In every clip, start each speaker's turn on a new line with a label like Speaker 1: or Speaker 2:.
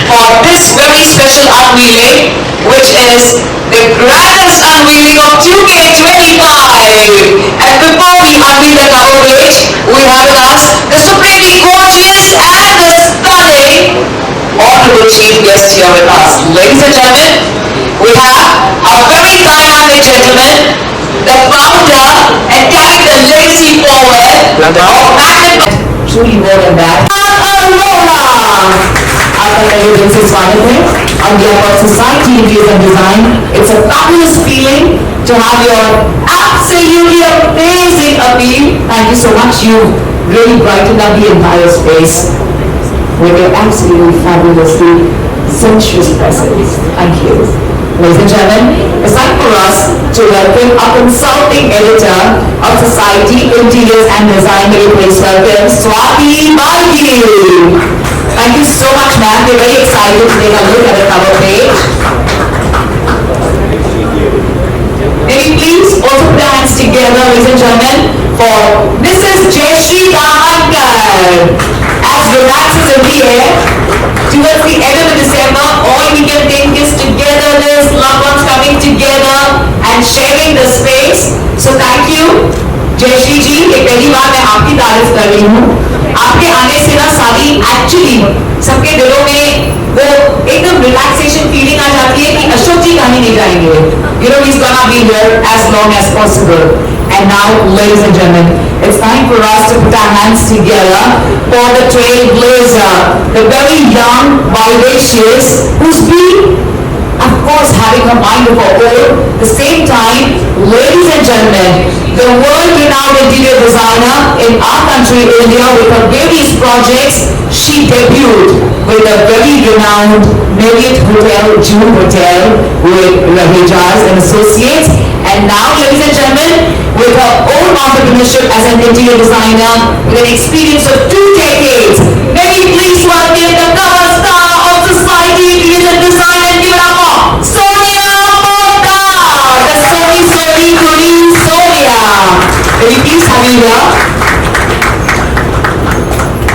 Speaker 1: for this very special unveiling, which is the grandest unveiling of 2K25. And before we unveil the cover page, we have with us the supremely gorgeous and the stunning honorable chief guest here with us. Ladies and gentlemen, we have our very dynamic gentleman, the founder and carrying the legacy forward of Magnet. Truly more than that. This is wonderful. On behalf of Society Reviews and Design, it's a fabulous feeling to have your absolutely amazing appeal. Thank you so much. You really brightened up the entire space with your absolutely fabulously sensuous presence. Thank you. Ladies and gentlemen, it's time for us to welcome our consulting editor of Society Interiors and Design. May you please welcome Swati Malgi. Thank you so much, ma'am. We're very excited to take a look at the cover page. May we please also put our hands together, ladies and gentlemen, for Mrs. Jayashree Dahankar. As romance is in the air, towards the end of December, all we can think is togetherness, loved ones coming together and sharing the space. So thank you, Jayashree जी. एक पहली बार मैं आपकी तारीफ कर रही हूँ. आपके आने से ना सारी एक्चुअली सबके दिलों में वो एकदम रिलैक्सेशन फीलिंग आ जाती है कि अशोक जी कहीं नहीं जाएंगे. You know he's gonna be here as long as possible. And now, ladies and gentlemen, it's time for us to put our hands together for the trailblazer, the very young, vivacious, who's been, of course, having a mind of her own. At the same time, ladies and gentlemen, the world-renowned interior designer in our country, India, with her various projects, she debuted with a very renowned Marriott Hotel, June Hotel, with Rahejaz and Associates. And now, ladies and gentlemen, with her own entrepreneurship as an interior designer, with an experience of 2 decades, may we please welcome the cover star of Society Interiors and Design and give it up for Sonia Mokhtar, the Soni Kuri Sonia. May we please have you here?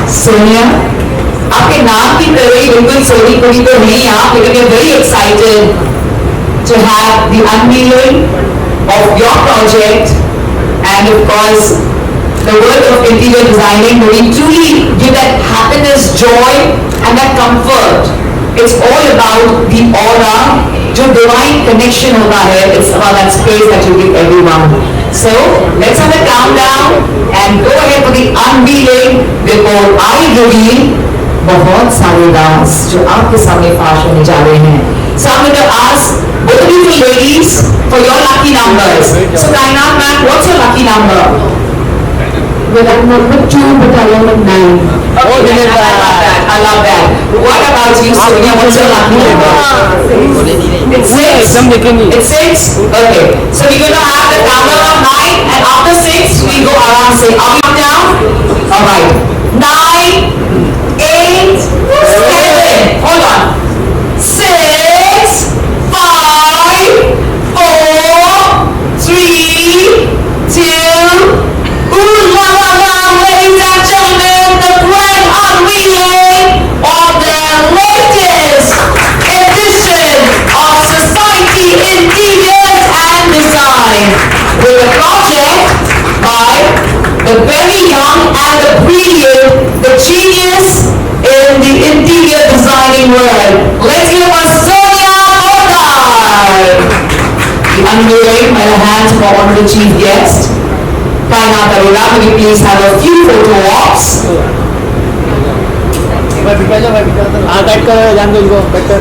Speaker 1: Sonia, आपके नाम की तरह ही बिल्कुल सोनी कुड़ी तो नहीं आप, लेकिन we're very excited to have the unveiling of your project and of course the work of interior designing where we truly give that happiness, joy and that comfort. It's all about the aura, जो divine connection होता है. It's about that space that you give everyone. So let's have a countdown and go ahead for the unveiling before I reveal बहुत सारे राज जो आपके सामने फाश होने जा रहे हैं. So I'm going to ask both of you ladies for your lucky numbers. So Kainat ma'am, what's your lucky number? Well, I'm number 2, but I am at 9. Oh, I love that. What about you, Sonia? What's your lucky number? It's 6. It's 6? Okay. So we're going to have the countdown of 9 and after 6, we go around say, are we down? Alright. 9, 8, 7. Hold on. 6, 5, 4, 3, 2. Ladies and gentlemen, the grand unveiling of the latest edition of Society Interiors and Design with a project by the very young and the brilliant, the genius in the interior designing world. Let's give us Sonia Mokhtar. The unveiling by the hands of our honorable chief guest. Kainat Arora, will you please have a few photo ops? Cut कर जान दो इनको cut कर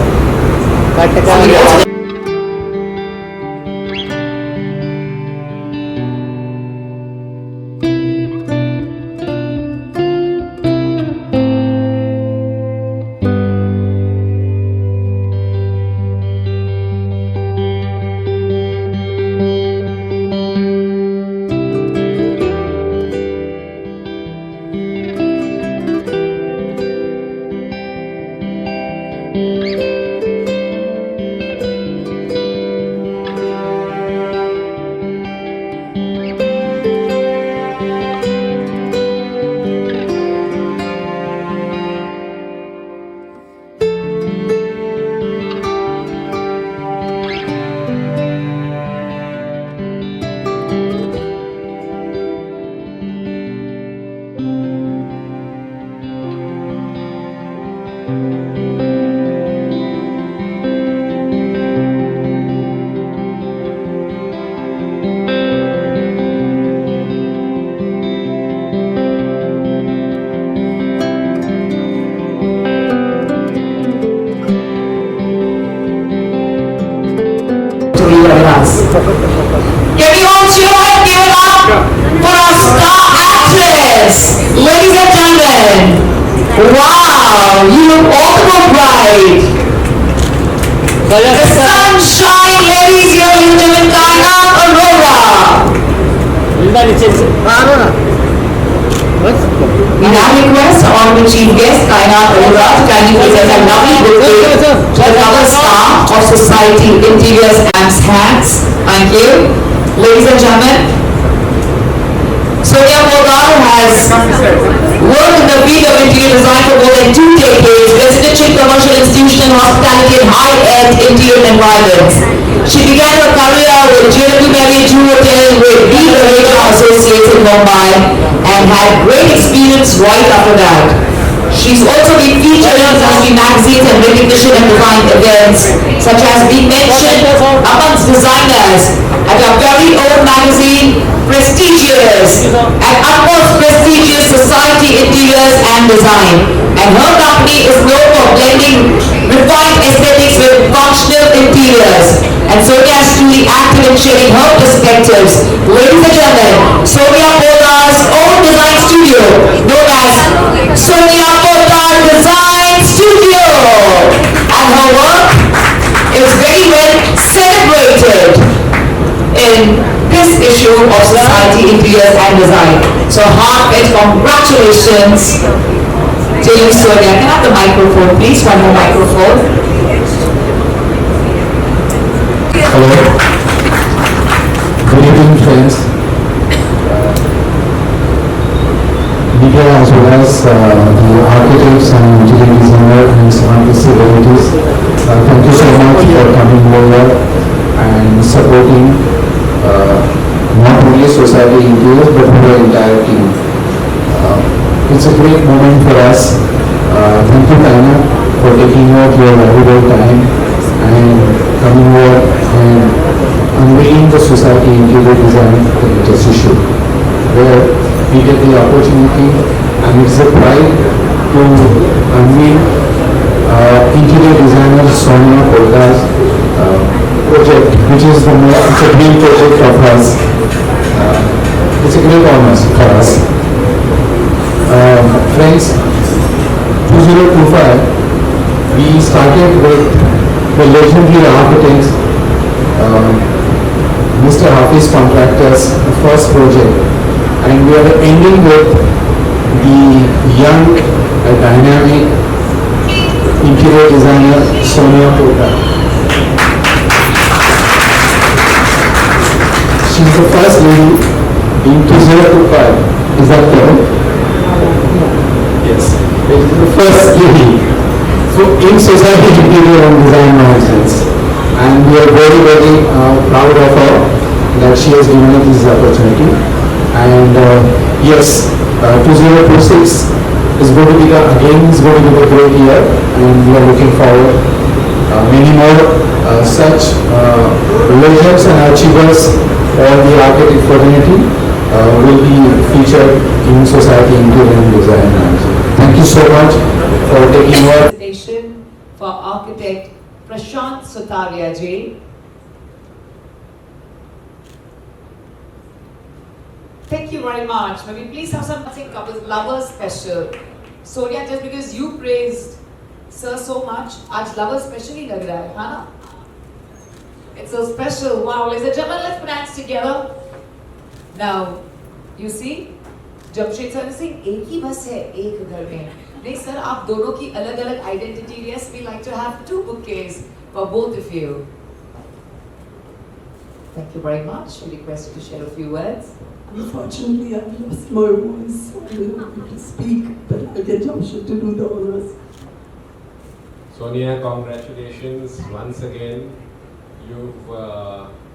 Speaker 1: with us. Can we all cheer and give it up for our star actress? Ladies and gentlemen, wow, you look all the more bright. The sunshine ladies here, you live in Kaina Aurora. We now request Honorable Chief Guest Kaina Aurora to kindly present a lovely bouquet to the cover star of Society Interiors Amps Hats. Thank you. Ladies and gentlemen, Sonia Poddar has worked in the field of interior design for more than 2 decades, residential, commercial, institutional, hospitality and high-end interior environments. She began her career with JW Marriott Hotel with B. Raheja Associates in Mumbai and had great experience right after that. She's also been featured in industry magazines and recognition and design events, such as being mentioned amongst designers at our very own magazine, Prestigious, and utmost prestigious Society Interiors and Design. And her company is known for blending refined aesthetics with functional interiors. And Sonia is truly active in sharing her perspectives. Ladies and gentlemen, Sonia Poddar's own design studio, known as Sonia Poddar Design Studio. And her work is very well celebrated in this issue of Society Interiors and Design. So heartfelt congratulations to you, Sonia. Can I have the microphone, please? One more microphone.
Speaker 2: Hello. Good evening, friends. Media as well as the architects and interior designer and some of the celebrities. Thank you so much for coming over and supporting not only Society Interiors but the entire team. It's a great moment for us. Thank you, Kaina, for taking out your valuable time and coming over and unveiling the Society Interior Design Latest issue, where we get the opportunity and it's a pride to unveil interior designer Sonia Poddar's project, which is it's a dream project of us. It's a great honor for us. Friends, 2025, we started with the legendary architects, Mr. Hafiz Contractors, the first project, and we are ending with the young, dynamic interior designer Sonia Poddar. She's the first lady in 2025. Is that correct? Yes. It is the first lady. So in Society Interior and Design Magazines, and we are very, very proud of her that she has given us this opportunity. And yes, 2026 is going to be a great year, and we are looking forward many more such legends and achievers for the architect fraternity will be featured in Society Interior and Design Magazine. Thank you so much for taking over.
Speaker 1: For architect Prashant Sutaria ji. Thank you very much. May we please have something couples lovers special. Sonia, just because you praised sir so much, आज lovers special ही लग रहा है, हाँ ना? It's so special. Wow, ladies and gentlemen, let's put hands together. Now, you see, Jamshed sir ने एक ही बस है एक घर में. नहीं सर, आप दोनों की अलग-अलग identity. Yes, we like to have 2 bouquets for both of you. Thank you very much. We request you to share a few words.
Speaker 3: Unfortunately, I've lost my voice, so I will not be able to speak, but I'll get Jamshed to do the honors.
Speaker 4: Sonia, congratulations once again. You've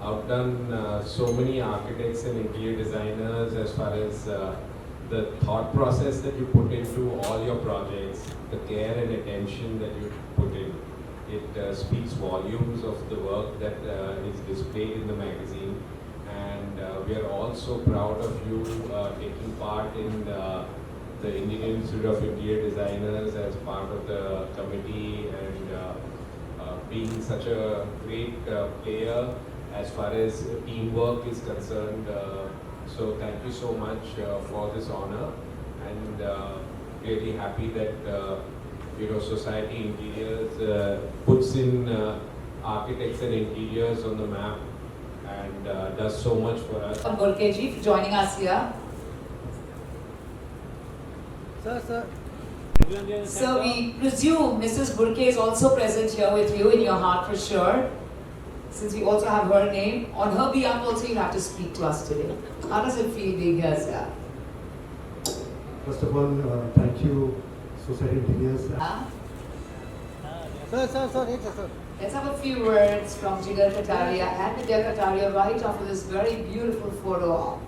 Speaker 4: outdone so many architects and interior designers as far as the thought process that you put into all your projects, the care and attention that you put in. It speaks volumes of the work that is displayed in the magazine, and we are also proud of you taking part in the Indian Institute of Interior Designers as part of the committee, and being such a great player as far as teamwork is concerned. So thank you so much for this honor, and really happy that Society Interiors puts in architects and interiors on the map and does so much for us.
Speaker 1: Burke ji for joining us here. So we presume Mrs. Burke is also present here with you in your heart for sure. Since we also have her name, on her behalf also you have to speak to us today. How does it feel being here, sir?
Speaker 5: First of all, thank you, Society Interiors.
Speaker 1: Huh?
Speaker 6: Sir.
Speaker 1: Let's have a few words from Jigar Kataria and Vidya Kataria right after this very beautiful photo op.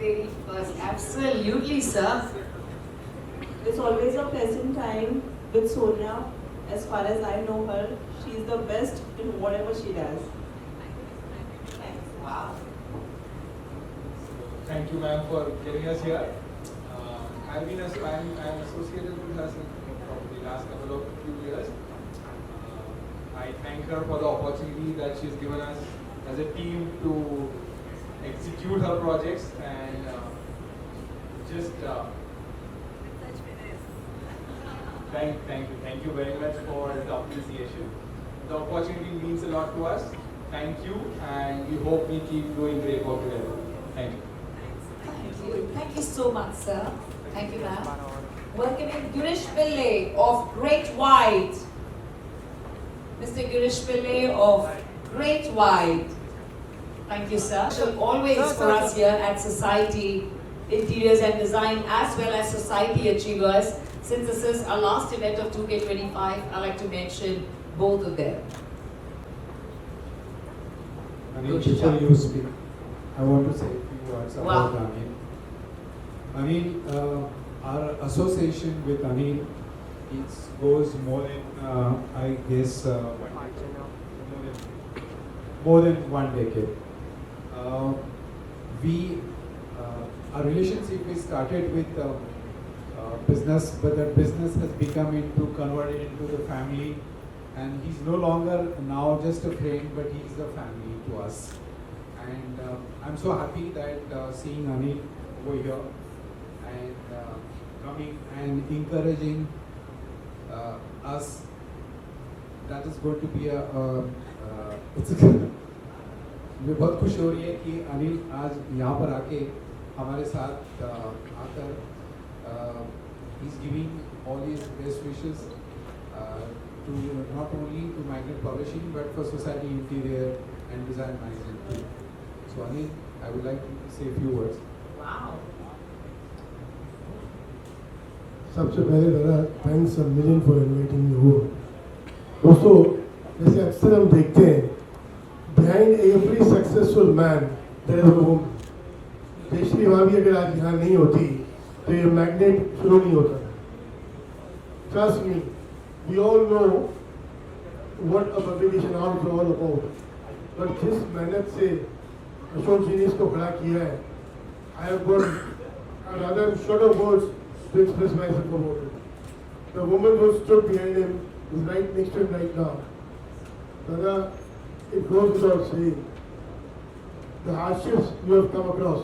Speaker 1: Lady first, absolutely, sir.
Speaker 7: It's always a pleasant time with Sonia. As far as I know her, she's the best in whatever she does. Thanks.
Speaker 1: Wow.
Speaker 6: Thank you, ma'am, for getting us here. I'm associated with her since probably the last couple of few years. I thank her for the opportunity that she's given us as a team to execute her projects and thank you very much for the appreciation. The opportunity means a lot to us. Thank you, and we hope we keep doing great work together. Thank you.
Speaker 1: Thank you. Thank you so much, sir. Thank you, ma'am. Welcoming Girish Pillai of Great White. Mr. Girish Pillai of Great White. Thank you, sir. So always for us here at Society Interiors and Design as well as Society Achievers. Since this is our last event of 2K25, I'd like to mention both of them.
Speaker 2: Anil,
Speaker 1: Good
Speaker 2: before
Speaker 1: job.
Speaker 2: you speak, I want to say a few words about
Speaker 1: Wow.
Speaker 2: Anil. Anil, our association with Anil goes more than, I guess, more than 1 decade. Our relationship is started with business, but that business has become converted into the family, and he's no longer now just a friend, but he's a family to us. And I'm so happy that seeing Anil over here and coming and encouraging us. That is going to be मुझे बहुत खुशी हो रही है कि अनिल आज यहाँ पर आके हमारे साथ आकर he's giving all his best wishes to not only to Magnet Publishing but for Society Interior and Design Magazine too. So Anil, I would like to say a few words.
Speaker 1: Wow.
Speaker 5: सबसे पहले दादा thanks a million for inviting me हो। दोस्तों, जैसे अक्सर हम देखते हैं behind every successful man there is a woman. Jayashree भाभी अगर आज यहाँ नहीं होती तो ये मैग्नेट शुरू नहीं होता। Trust me, we all know what a publication house is all about, but जिस मेहनत से अशोक जी ने इसको खड़ा किया है, I have got rather short of words to express myself about it. The woman who stood behind him is right next to him right now. Dada, it goes without saying, the hardships you have come across,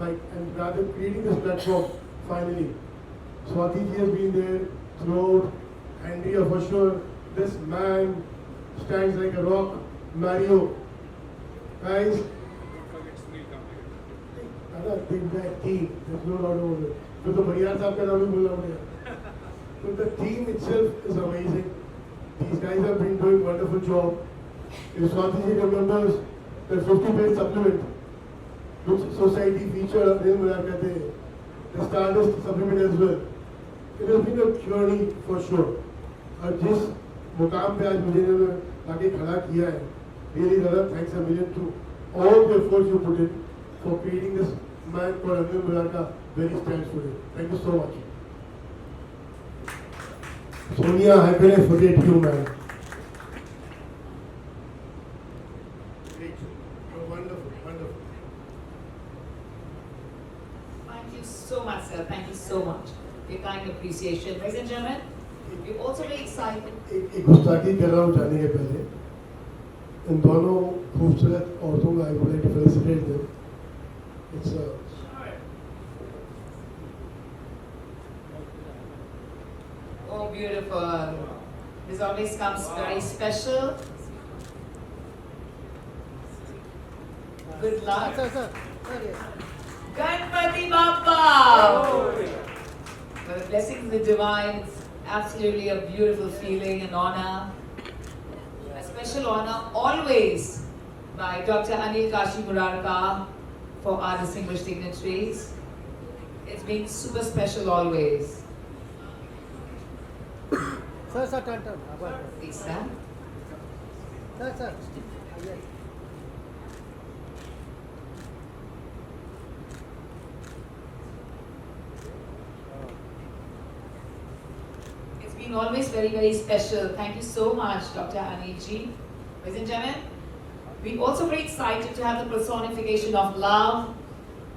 Speaker 5: and rather creating this platform finally. Swati ji has been there throughout, Andrea for sure. This man stands like a rock. Mario, guys. Dada, big bad team. There's no doubt about it. तो बढ़िया साहब का नाम भी बोलना पड़ेगा। So the team itself is amazing. These guys have been doing wonderful job. If Swati ji remembers the 50-page supplement, which society featured Anil Murarka Day, the Stardust supplement as well. It has been a journey for sure. और जिस मुकाम पे आज मुझे इन्होंने आगे खड़ा किया है, really दादा thanks a million to all the efforts you put in for creating this man called Anil Murarka where he stands today. Thank you so much. Sonia, how can I forget you, man? Great. You're wonderful, wonderful.
Speaker 1: Thank you so much, sir. Thank you so much. Your kind appreciation. Ladies and gentlemen, We're also very excited.
Speaker 5: एक गुस्ताखी कर रहा हूँ जाने के पहले इन दोनों खूबसूरत औरतों को I would like to felicitate them it's
Speaker 1: Oh, beautiful. This always comes very special. Good luck. Ganpati Bappa! For the blessings of the divine, it's absolutely a beautiful feeling and honor. A special honor always by Dr. Anil Kashi Murarka for our distinguished dignitaries. It's been super special always.
Speaker 8: Sir, turn.
Speaker 1: Please stand.
Speaker 8: Sir.
Speaker 1: It's been always very, very special. Thank you so much, Dr. Anilji. Ladies and gentlemen, we're also very excited to have the personification of love,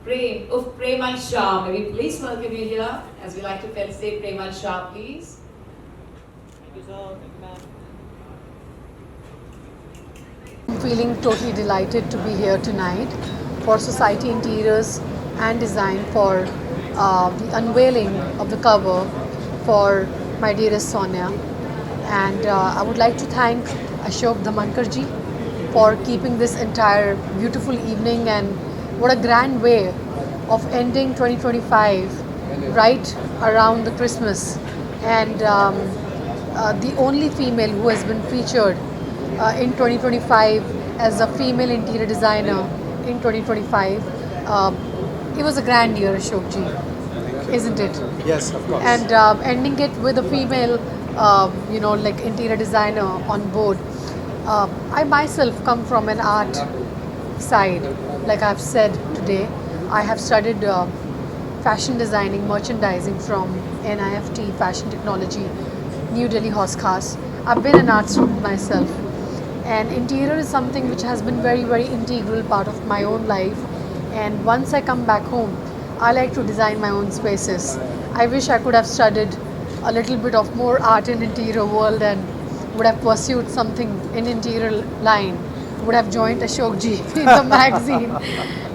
Speaker 1: Prem, of Premal Shah. May we please welcome you here, as we like to felicitate Premal Shah, please.
Speaker 9: I'm feeling totally delighted to be here tonight for Society Interiors and Design for the unveiling of the cover for my dearest Sonia. And I would like to thank Ashok Dhamankarji for keeping this entire beautiful evening, and what a grand way of ending 2025 right around the Christmas. And the only female who has been featured in 2025 as a female interior designer in 2025. It was a grand year, Ashokji, isn't it?
Speaker 8: Yes, of course.
Speaker 9: And ending it with a female, like interior designer on board. I myself come from an art side. Like I've said today, I have studied fashion designing, merchandising from NIFT, Fashion Technology, New Delhi Hoskas. I've been an art student myself, and interior is something which has been very, very integral part of my own life. And once I come back home, I like to design my own spaces. I wish I could have studied a little bit of more art in interior world and would have pursued something in interior line. Would have joined Ashok ji in the magazine,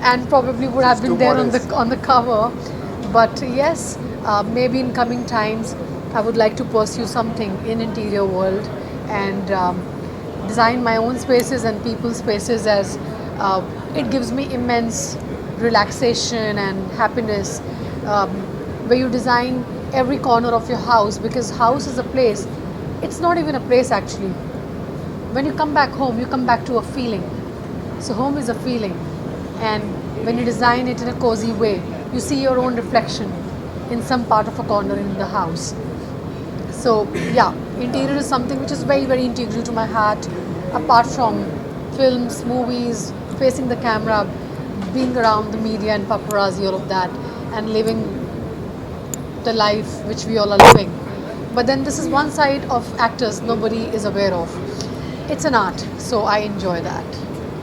Speaker 9: and probably would have been there on the cover. But yes, maybe in coming times, I would like to pursue something in interior world and design my own spaces and people's spaces, as it gives me immense relaxation and happiness, where you design every corner of your house, because house is a place. It's not even a place actually. When you come back home, you come back to a feeling. So home is a feeling, and when you design it in a cozy way, you see your own reflection in some part of a corner in the house. So yeah, interior is something which is very, very integral to my heart. Apart from films, movies, facing the camera, being around the media and paparazzi, all of that, and living the life which we all are living. But then this is one side of actors nobody is aware of. It's an art, so I enjoy that.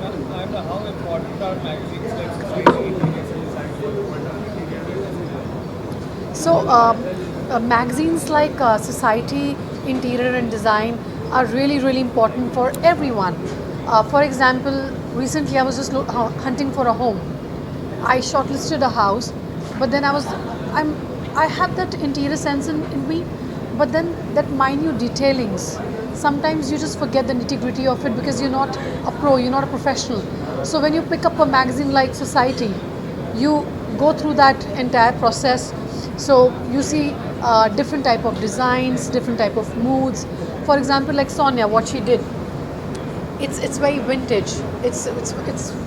Speaker 6: And how important are magazines like Society Interiors and Design?
Speaker 9: So magazines like Society, Interior and Design are really, really important for everyone. For example, recently I was just hunting for a home. I shortlisted a house, but then I have that interior sense in me, but then that minute detailings, sometimes you just forget the nitty-gritty of it because you're not a pro, you're not a professional. So when you pick up a magazine like Society, you go through that entire process. So you see different type of designs, different type of moods. For example, like Sonia, what she did, it's very vintage. It's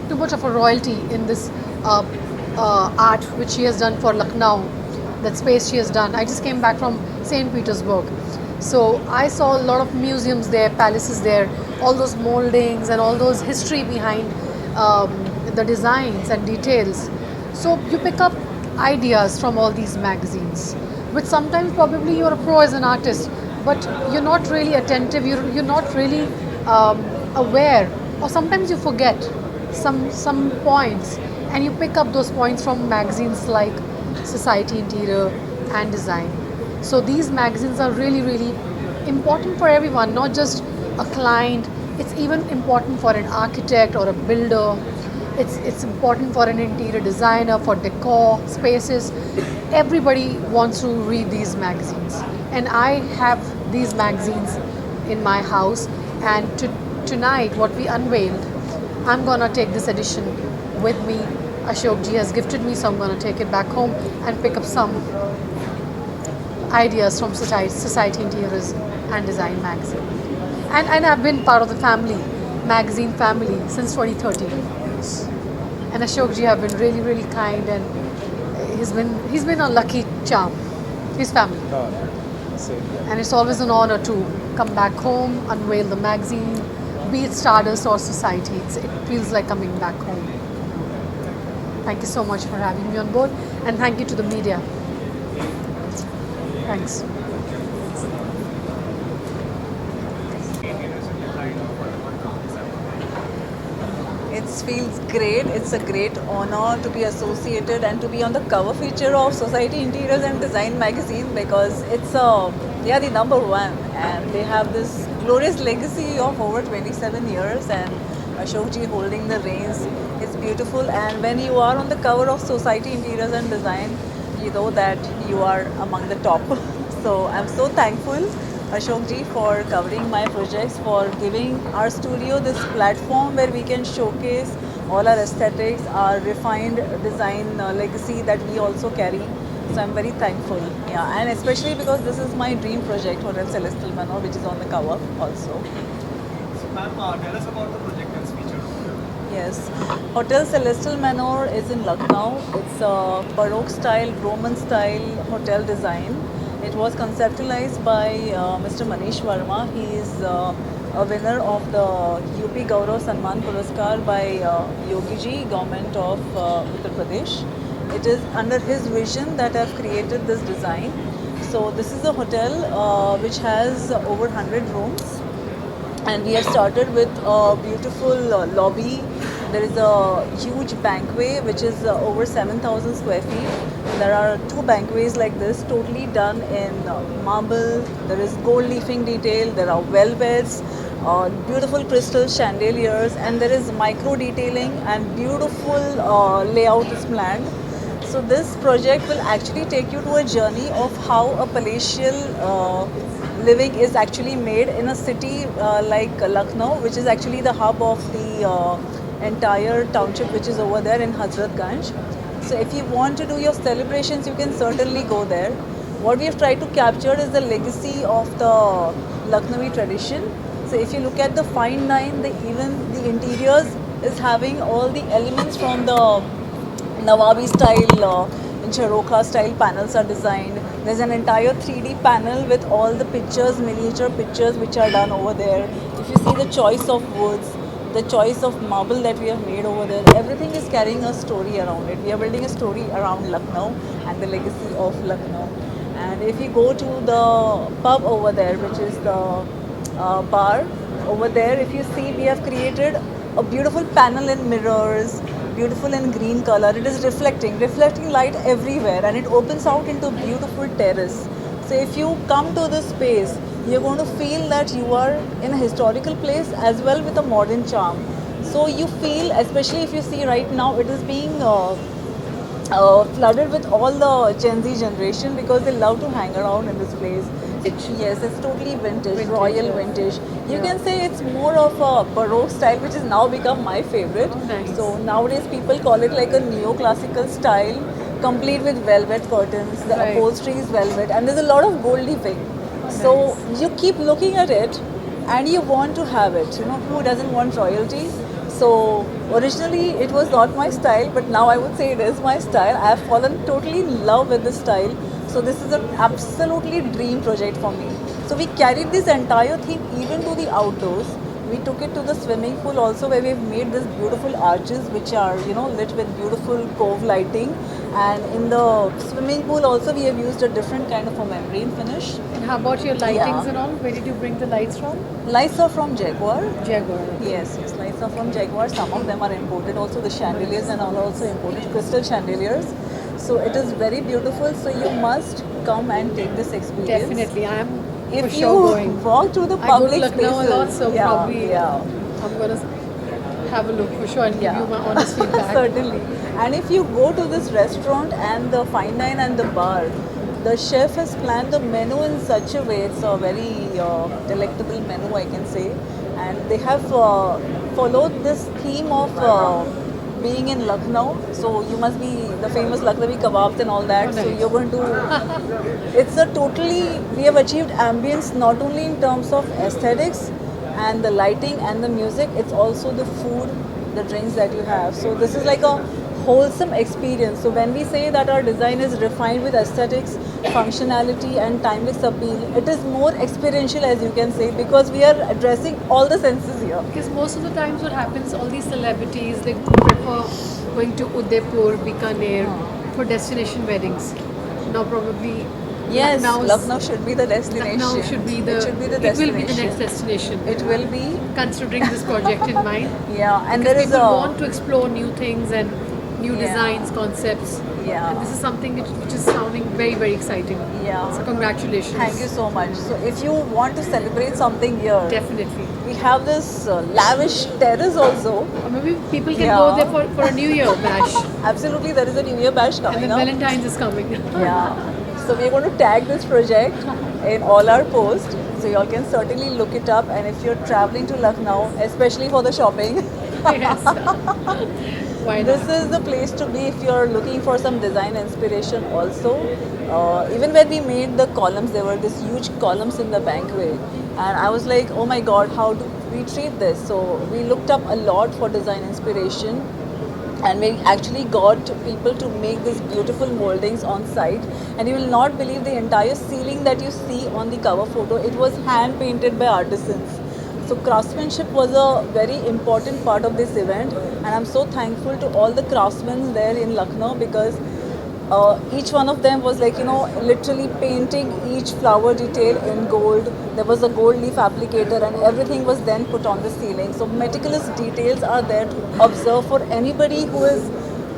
Speaker 9: too much of a royalty in this art which she has done for Lucknow, that space she has done. I just came back from St. Petersburg. So I saw a lot of museums there, palaces there, all those moldings and all those history behind the designs and details. So you pick up ideas from all these magazines, which sometimes probably you're a pro as an artist, but you're not really attentive, you're not really aware, or sometimes you forget some points, and you pick up those points from magazines like Society, Interior and Design. So these magazines are really, really important for everyone, not just a client. It's even important for an architect or a builder. It's important for an interior designer, for decor spaces. Everybody wants to read these magazines, and I have these magazines in my house. And tonight, what we unveiled, I'm gonna take this edition with me. Ashok ji has gifted me, so I'm gonna take it back home and pick up some ideas from Society Interiors and Design magazine. And I've been part of the magazine family since 2013. And Ashok ji have been really, really kind, and he's been a lucky charm. His family. And it's always an honor to come back home, unveil the magazine, be it Stardust or Society. It feels like coming back home. Thank you so much for having me on board, and thank you to the media. Thanks.
Speaker 10: It feels great. It's a great honor to be associated and to be on the cover feature of Society Interiors and Design magazine, because they are the number one, and they have this glorious legacy of over 27 years, and Ashok ji holding the reins. It's beautiful, and when you are on the cover of Society Interiors and Design, you know that you are among the top. So I'm so thankful, Ashok ji, for covering my projects, for giving our studio this platform where we can showcase all our aesthetics, our refined design legacy that we also carry. So I'm very thankful. Yeah, and especially because this is my dream project, Hotel Celestial Manor, which is on the cover also.
Speaker 8: So ma'am, tell us about the project that's featured.
Speaker 10: Yes, Hotel Celestial Manor is in Lucknow. It's a Baroque style, Roman style hotel design. It was conceptualized by Mr. Manish Verma. He is a winner of the UP Gaurav Samman Puraskar by Yogi Ji, government of Uttar Pradesh. It is under his vision that I've created this design. So this is a hotel which has over 100 rooms, and we have started with a beautiful lobby. There is a huge banquet which is over 7,000 square feet. There are 2 banquets like this, totally done in marble. There is gold leafing detail. There are velvets, beautiful crystal chandeliers, and there is micro detailing and beautiful layout is planned. So this project will actually take you to a journey of how a palatial living is actually made in a city like Lucknow, which is actually the hub of the entire township, which is over there in Hazratganj. So if you want to do your celebrations, you can certainly go there. What we have tried to capture is the legacy of the Lucknowi tradition. So if you look at the fine line, even the interiors is having all the elements from the Nawabi style, Jharokha style panels are designed. There's an entire 3D panel with all the pictures, miniature pictures which are done over there. If you see the choice of woods, the choice of marble that we have made over there, everything is carrying a story around it. We are building a story around Lucknow and the legacy of Lucknow. And if you go to the pub over there, which is the bar, over there, if you see, we have created a beautiful panel in mirrors, beautiful in green color. It is reflecting light everywhere, and it opens out into a beautiful terrace. So if you come to this space, you're going to feel that you are in a historical place as well with a modern charm. So you feel, especially if you see right now, it is being flooded with all the Gen Z generation because they love to hang around in this place. Yes, it's totally vintage, royal vintage. You can say it's more of a Baroque style, which has now become my favorite.
Speaker 9: Nice.
Speaker 10: So nowadays people call it like a neoclassical style, complete with velvet curtains. The
Speaker 9: Right.
Speaker 10: upholstery is velvet, and there's a lot of gold leafing. So you keep looking at it, and you want to have it. You know, who doesn't want royalty? So originally it was not my style, but now I would say it is my style. I have fallen totally in love with this style. So this is an absolutely dream project for me. So we carried this entire theme even to the outdoors. We took it to the swimming pool also, where we've made these beautiful arches which are, you know, lit with beautiful cove lighting. And in the swimming pool also we have used a different kind of a membrane finish.
Speaker 9: And how about your lightings
Speaker 10: Yeah.
Speaker 9: and all? Where did you bring the lights from?
Speaker 10: Lights are from Jaguar.
Speaker 9: Jaguar.
Speaker 10: Yes, lights are from Jaguar. Some of them are imported also. The chandeliers and all are also imported, crystal chandeliers. So it is very beautiful. So you must come and take this experience.
Speaker 9: Definitely, I am for
Speaker 10: If
Speaker 9: sure
Speaker 10: you
Speaker 9: going.
Speaker 10: walk through the
Speaker 9: I go to
Speaker 10: public
Speaker 9: Lucknow
Speaker 10: spaces,
Speaker 9: a lot, so
Speaker 10: yeah,
Speaker 9: probably
Speaker 10: yeah.
Speaker 9: I'm gonna have a look for sure and give
Speaker 10: Yeah.
Speaker 9: you my honest feedback.
Speaker 10: Certainly. And if you go to this restaurant and the fine dine and the bar, the chef has planned the menu in such a way, it's a very delectable menu, I can say. And they have followed this theme of being in Lucknow. So you must be the famous Lucknowi kebabs and all that.
Speaker 9: Oh,
Speaker 10: So
Speaker 9: nice.
Speaker 10: you're going to, it's a totally, we have achieved ambience not only in terms of aesthetics and the lighting and the music, it's also the food, the drinks that you have. So this is like a wholesome experience. So when we say that our design is refined with aesthetics, functionality and timeless appeal, it is more experiential, as you can say, because we are addressing all the senses here.
Speaker 9: Because most of the times what happens, all these celebrities, they prefer going to Udaipur, Bikaner for destination weddings. Now probably
Speaker 10: Yes,
Speaker 9: Lucknow's-
Speaker 10: Lucknow should be the destination.
Speaker 9: Lucknow should be the,
Speaker 10: it should be the
Speaker 9: it
Speaker 10: destination.
Speaker 9: will be the next destination.
Speaker 10: It will be.
Speaker 9: Considering this project in mind.
Speaker 10: Yeah, and
Speaker 9: Because
Speaker 10: there is
Speaker 9: people
Speaker 10: a
Speaker 9: want to explore new things and new
Speaker 10: Yeah.
Speaker 9: designs, concepts.
Speaker 10: Yeah.
Speaker 9: And this is something which is sounding very, very exciting.
Speaker 10: Yeah.
Speaker 9: So congratulations.
Speaker 10: Thank you so much. So if you want to celebrate something here,
Speaker 9: Definitely.
Speaker 10: we have this lavish terrace also.
Speaker 9: Or maybe people can
Speaker 10: Yeah.
Speaker 9: go there for a New Year bash.
Speaker 10: Absolutely, there is a New Year bash
Speaker 9: And
Speaker 10: coming
Speaker 9: then
Speaker 10: up.
Speaker 9: Valentine's is coming.
Speaker 10: Yeah. So we're going to tag this project in all our posts. So y'all can certainly look it up. And if you're traveling to Lucknow, especially for the shopping,
Speaker 9: Yes. Why
Speaker 10: this
Speaker 9: not?
Speaker 10: is the place to be if you're looking for some design inspiration also. Even when we made the columns, there were these huge columns in the bankway. And I was like, oh my God, how do we treat this? So we looked up a lot for design inspiration. And we actually got people to make these beautiful moldings on site. And you will not believe the entire ceiling that you see on the cover photo. It was hand painted by artisans. So craftsmanship was a very important part of this event. And I'm so thankful to all the craftsmen there in Lucknow because each one of them was like, literally painting each flower detail in gold. There was a gold leaf applicator and everything was then put on the ceiling. So meticulous details are there to observe for anybody who is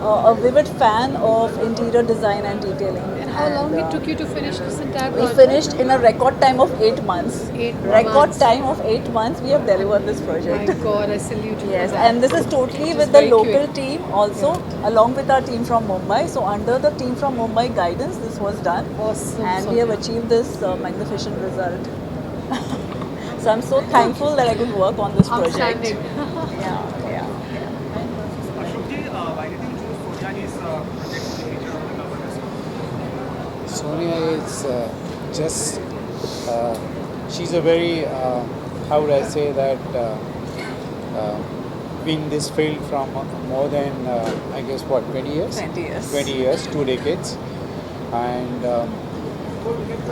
Speaker 10: a vivid fan of interior design and detailing.
Speaker 9: And how long it took you to finish this entire
Speaker 10: We
Speaker 9: project?
Speaker 10: finished in a record time of 8 months. Record
Speaker 9: months.
Speaker 10: time of 8 months we have delivered this project.
Speaker 9: My God, I salute you.
Speaker 10: Yes,
Speaker 9: for that.
Speaker 10: and this is totally
Speaker 9: Which is
Speaker 10: with the
Speaker 9: very
Speaker 10: local
Speaker 9: quick.
Speaker 10: team also, along with our team from Mumbai. So under the team from Mumbai guidance, this was done,
Speaker 9: Awesome.
Speaker 10: and we have achieved this magnificent result. So I'm so thankful that I could work on this project.
Speaker 9: Outstanding.
Speaker 10: Yeah.
Speaker 8: Ashokji, why did you choose Fojani's project to feature on the cover as well?
Speaker 2: Sonia is just, she's a very, how would I say that, been in this field from more than, I guess, 20 years?
Speaker 10: 20 years.
Speaker 2: 20 years, 2 decades. And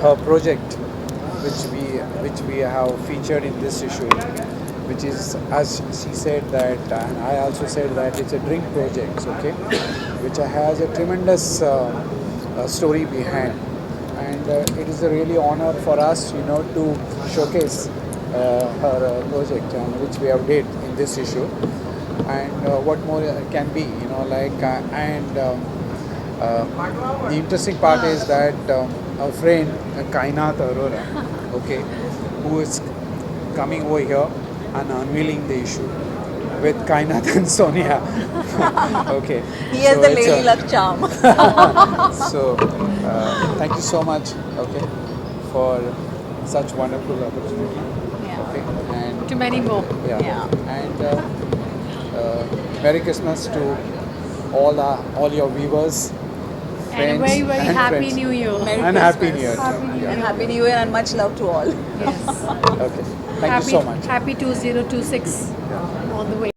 Speaker 2: her project, which we have featured in this issue, which is, as she said that, and I also said that it's a drink project, okay, which has a tremendous story behind, and it is a really honor for us, to showcase her project, which we have did in this issue, and what more can be, the interesting part is that our friend Kainat Arora, okay, who is coming over here and unveiling the issue with Kainat and Sonia. Okay.
Speaker 10: He has
Speaker 2: So
Speaker 10: the
Speaker 2: it's
Speaker 10: lady
Speaker 2: a-
Speaker 10: luck charm.
Speaker 2: So thank you so much, okay, for such wonderful opportunity.
Speaker 10: Yeah.
Speaker 2: Okay, and
Speaker 9: To many more.
Speaker 10: Yeah.
Speaker 2: and Merry Christmas to all your viewers.
Speaker 9: And a very, very
Speaker 2: and
Speaker 9: happy
Speaker 2: friends.
Speaker 9: New Year.
Speaker 10: Merry
Speaker 2: And Happy New
Speaker 10: Christmas.
Speaker 2: Year.
Speaker 9: Happy New
Speaker 10: And
Speaker 9: Year.
Speaker 10: Happy New Year and much love to all.
Speaker 9: Yes.
Speaker 2: Okay, thank you so much.
Speaker 9: Happy 2026 on the way.